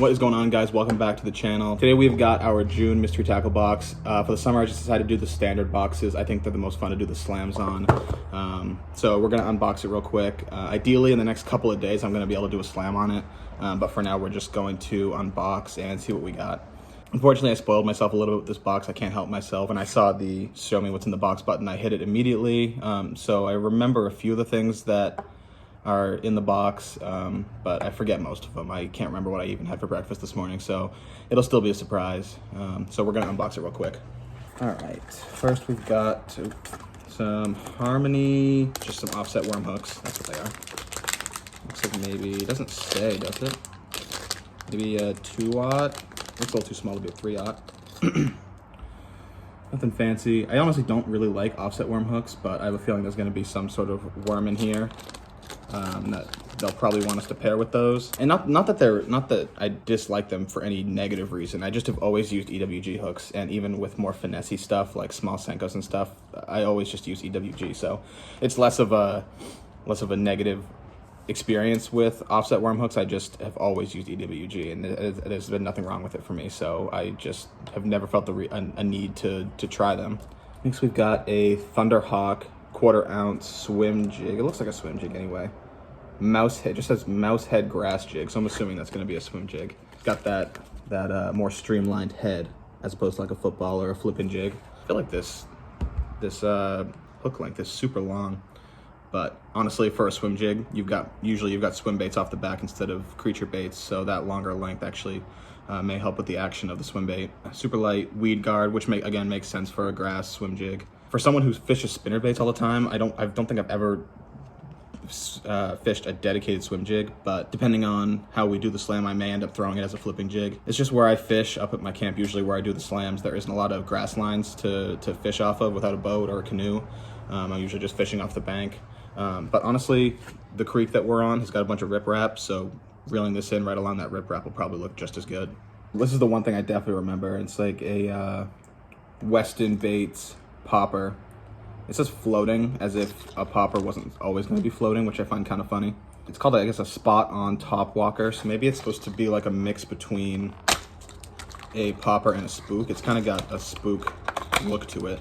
What is going on, guys? Welcome back to the channel. Today we've got our June mystery tackle box. For the summer I just decided to do the standard boxes. I think they're the most fun to do the slams on. So we're gonna unbox it real quick. Ideally in the next couple of days I'm gonna be able to do a slam on it. But for now we're just going to unbox and see what we got. Unfortunately I spoiled myself a little bit with this box. I can't help myself. When I saw the show me what's in the box button, I hit it immediately. So I remember a few of the things that are in the box, but I forget most of them. I can't remember what I even had for breakfast this morning, so it'll still be a surprise. So we're gonna unbox it real quick. All right, first we've got some Harmony, just some offset worm hooks. That's what they are. Looks like maybe, it doesn't say, does it? Maybe a 2-aught. Looks a little too small to be a 3-aught. Nothing fancy. I honestly don't really like offset worm hooks, but I have a feeling there's gonna be some sort of worm in here. That they'll probably want us to pair with those, and not that I dislike them for any negative reason. I just have always used EWG hooks, and even with more finessey stuff like small Senkos and stuff, I always just use EWG. So it's less of a negative experience with offset worm hooks. I just have always used EWG, and there's been nothing wrong with it for me. So I just have never felt a need to try them. Next we've got a Thunderhawk 1/4 ounce swim jig. It looks like a swim jig anyway. Mouse head, just says mouse head grass jig, so I'm assuming that's going to be a swim jig. It's got that more streamlined head as opposed to like a football or a flipping jig. I feel like this hook length is super long, but honestly for a swim jig, usually you've got swim baits off the back instead of creature baits, so that longer length actually may help with the action of the swim bait. Super light weed guard, which again makes sense for a grass swim jig. For someone who fishes spinner baits all the time, I don't think I've ever fished a dedicated swim jig, but depending on how we do the slam, I may end up throwing it as a flipping jig. It's just where I fish up at my camp, usually where I do the slams. There isn't a lot of grass lines to fish off of without a boat or a canoe. I'm usually just fishing off the bank. But honestly, the creek that we're on has got a bunch of riprap, so reeling this in right along that riprap will probably look just as good. This is the one thing I definitely remember. It's like a Weston Baits popper. It says floating, as if a popper wasn't always going to be floating, which I find kind of funny. It's called, I guess, a spot on top walker, so maybe it's supposed to be like a mix between a popper and a spook. It's kind of got a spook look to it.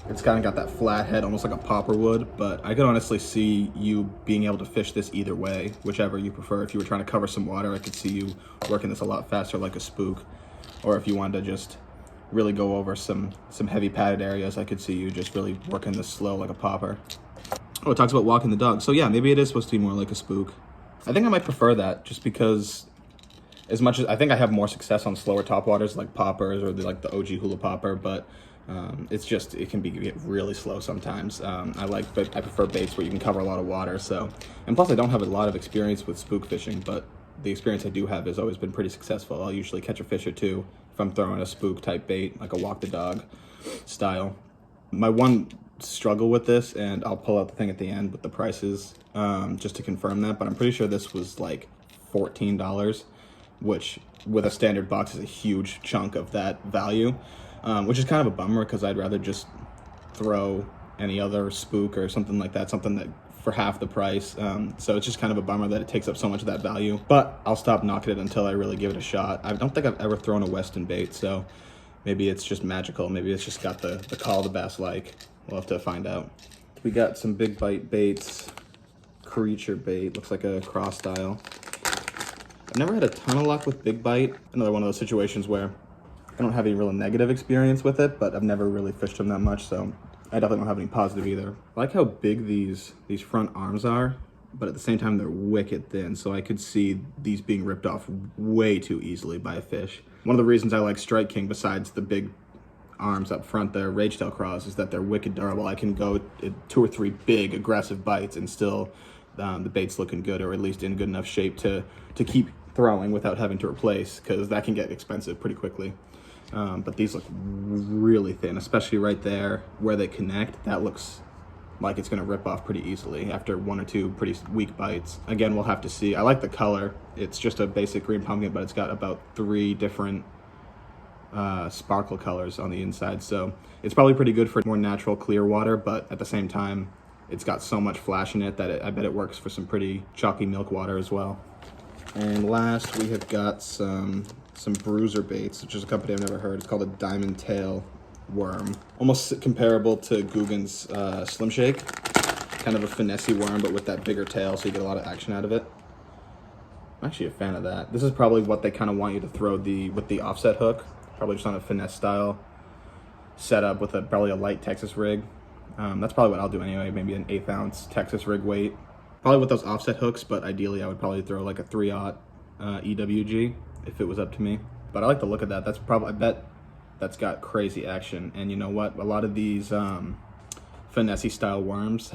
It's kind of got that flat head, almost like a popper would, but I could honestly see you being able to fish this either way, whichever you prefer. If you were trying to cover some water, I could see you working this a lot faster like a spook, or if you wanted to just really go over some heavy padded areas, I could see you just really working this slow like a popper. Oh, it talks about walking the dog. So yeah, maybe it is supposed to be more like a spook. I think I might prefer that, just because as much as I think I have more success on slower top waters like poppers or like the OG hula popper, but it's just, it can get really slow sometimes. But I prefer baits where you can cover a lot of water. So, and plus I don't have a lot of experience with spook fishing, but the experience I do have has always been pretty successful. I'll usually catch a fish or two if I'm throwing a spook type bait, like a walk the dog style. My one struggle with this, and I'll pull out the thing at the end with the prices just to confirm that, but I'm pretty sure this was like $14, which with a standard box is a huge chunk of that value, which is kind of a bummer because I'd rather just throw any other spook or something like that, something that for half the price. So it's just kind of a bummer that it takes up so much of that value, but I'll stop knocking it until I really give it a shot. I don't think I've ever thrown a Weston bait, so maybe it's just magical. Maybe it's just got the call the bass like. We'll have to find out. We got some big bite baits, creature bait, looks like a cross style. I've never had a ton of luck with big bite. Another one of those situations where I don't have any real negative experience with it, but I've never really fished them that much, so I definitely don't have any positive either. I like how big these front arms are, but at the same time they're wicked thin, so I could see these being ripped off way too easily by a fish. One of the reasons I like Strike King, besides the big arms up front there, Rage Tail Craws, is that they're wicked durable. I can go 2 or 3 big aggressive bites and still the bait's looking good, or at least in good enough shape to keep throwing without having to replace, because that can get expensive pretty quickly. But these look really thin, especially right there where they connect. That looks like it's gonna rip off pretty easily after 1 or 2 pretty weak bites. Again, we'll have to see. I like the color. It's just a basic green pumpkin, but it's got about 3 different sparkle colors on the inside. So it's probably pretty good for more natural clear water, but at the same time, it's got so much flash in it that I bet it works for some pretty chalky milk water as well. And last, we have got some bruiser baits, which is a company I've never heard. It's called a diamond tail worm. Almost comparable to Guggen's Slim Shake. Kind of a finessey worm, but with that bigger tail, so you get a lot of action out of it. I'm actually a fan of that. This is probably what they kind of want you to throw with the offset hook. Probably just on a finesse style setup with probably a light Texas rig. That's probably what I'll do anyway, maybe an 1/8 ounce Texas rig weight. Probably with those offset hooks, but ideally I would probably throw like a 3/0 EWG if it was up to me. But I like the look of that. That's probably, I bet that's got crazy action. And you know what? A lot of these finessey style worms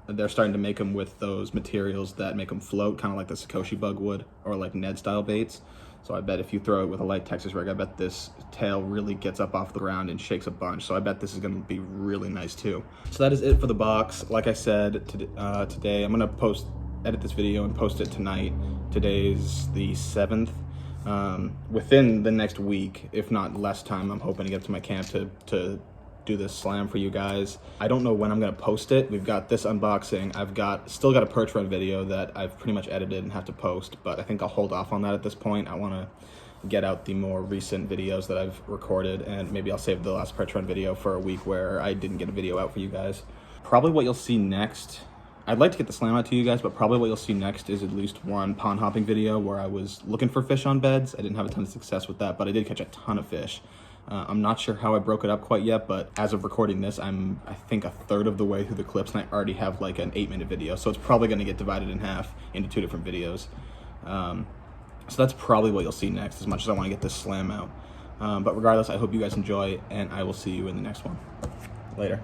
they're starting to make them with those materials that make them float, kind of like the Sakoshi bug would, or like Ned style baits. So I bet if you throw it with a light Texas rig, I bet this tail really gets up off the ground and shakes a bunch. So I bet this is gonna be really nice too. So that is it for the box. Like I said, today I'm gonna edit this video and post it tonight. Today's the 7th. Within the next week, if not less time, I'm hoping to get to my camp to do this slam for you guys. I don't know when I'm gonna post it. We've got this unboxing. I've still got a perch run video that I've pretty much edited and have to post, but I think I'll hold off on that at this point. I wanna get out the more recent videos that I've recorded, and maybe I'll save the last perch run video for a week where I didn't get a video out for you guys. Probably what you'll see next, I'd like to get the slam out to you guys, but probably what you'll see next is at least one pond hopping video where I was looking for fish on beds. I didn't have a ton of success with that, but I did catch a ton of fish. I'm not sure how I broke it up quite yet, but as of recording this, I'm, I think, a third of the way through the clips, and I already have like an 8-minute video, so it's probably gonna get divided in half into 2 different videos. So that's probably what you'll see next, as much as I wanna get this slam out. But regardless, I hope you guys enjoy, and I will see you in the next one. Later.